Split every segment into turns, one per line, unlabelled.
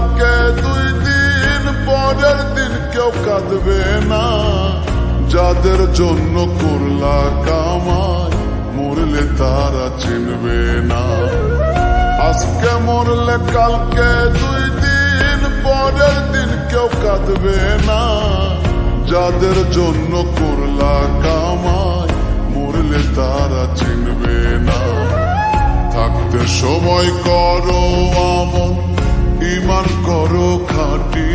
কালকে 2 দিন পরের দিন কেউ কাঁদবে না। যাদের জন্য করলা কামাই মরলে তারা চিনবে না। আজকে মরলে কালকে 2 দিন পরের দিন কেউ কাঁদবে না। যাদের জন্য করলা কামাই মরলে তারা চিনবে না। থাকতে সময় করো আমল, ঈমান করো খাঁটি।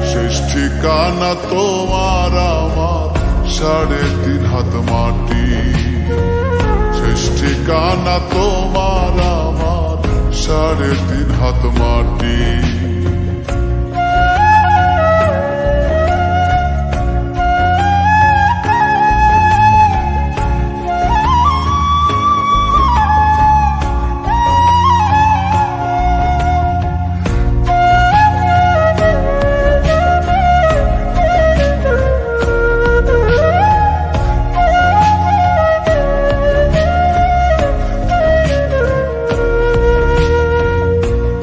শেষ ঠিকানা তোমার আমার 3.5 হাত মাটি। শেষ ঠিকানা তোমার আমার 3.5 হাত মাটি।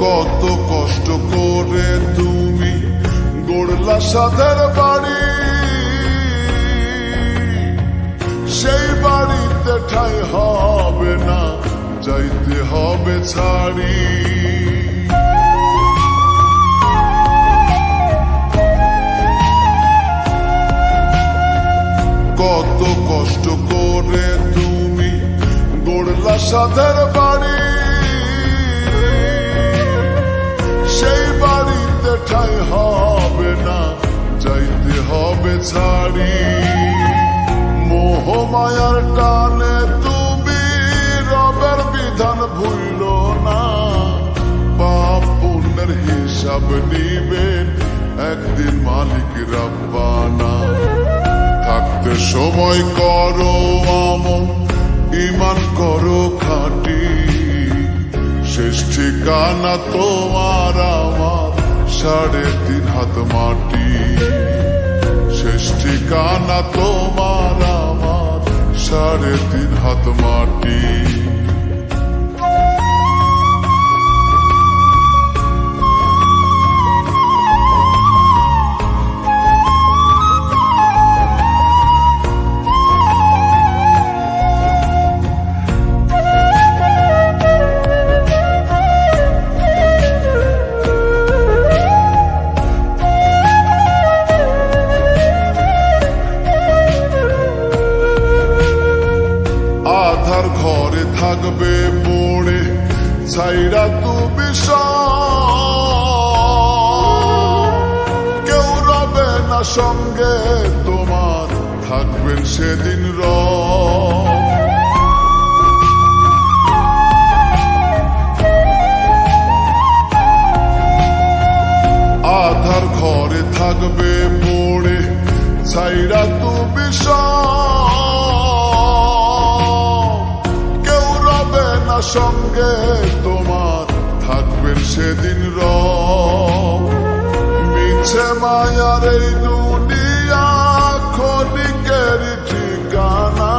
কত কষ্ট করে তুমি গড়লা সাদের বাড়ি, সেই বাড়িতে ঠাঁই হবে না, যাইতে হবে ছাড়ি। কত কষ্ট করে তুমি গড়লা সাদের বাড়ি, সেই বাড়িতে ঠাঁই হবে না, যাইতে হবে ছাড়ি। মোহ মায়ার টানে তুমি রবের বিধান ভুইল না। পাপ পুণ্যের হিসাব নিবেন একদিন মালিক রব্বানা। থাকতে সময় করো আমল, ঈমান করো খাঁটি। শেষ ঠিকানা তোমার আমার 3.5 হাত মাটি। শেষ ঠিকানা তোমার আমার 3.5 হাত মাটি। আধার ঘরে থাকবে পড়ে ছাইরা তুমি কেউ রবে না সঙ্গে তোমার, থাকবেন সেদিন আধার ঘরে থাকবে পড়ে ছাইরা তুমি সঙ্গে তোমার, থাকবেন সেদিন মিছে মায়ার এই দুনিয়া ক্ষণিকের ঠিকানা।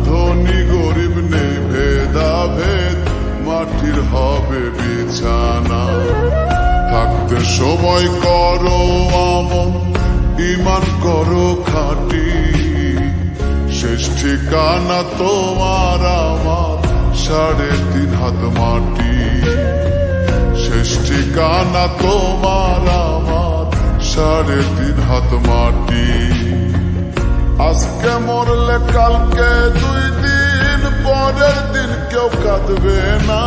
ধনী গরিব নেই ভেদাভেদ, মাটির হবে বিছানা। থাকতে সময় করো আমল, ঈমান করো খাঁটি। শেষ ঠিকানা তোমার আমার 3.5 হাত মাটি। শেষ ঠিকানা তোমার আমার 3.5 হাত মাটি। আজকে মরলে কালকে 2 দিন পরের দিন কেউ কাঁদবে না।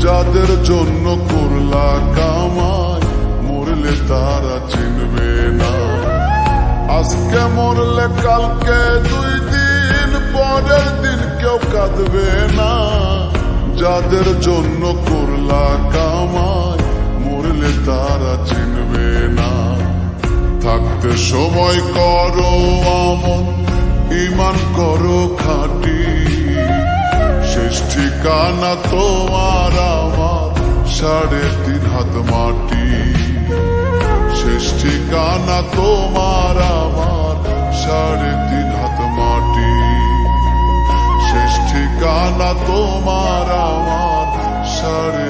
যাদের জন্য করলা কামাই মরলে তারা চিনবে না। আজকে মরলে কালকে 2 দিন পরের দিন কেউ কাঁদবে না। যাদের জন্য করলা কামাই মরলে তারা চিনবে না। থাকতে সময় করো আমল, ঈমান করো খাঁটি। শেষ ঠিকানা তোমার আমার 3.5 হাত মাটি। শেষ ঠিকানা তোমার আমার 3.5 হাত মাটি। শেষ ঠিকানা তোমার আমার 3.5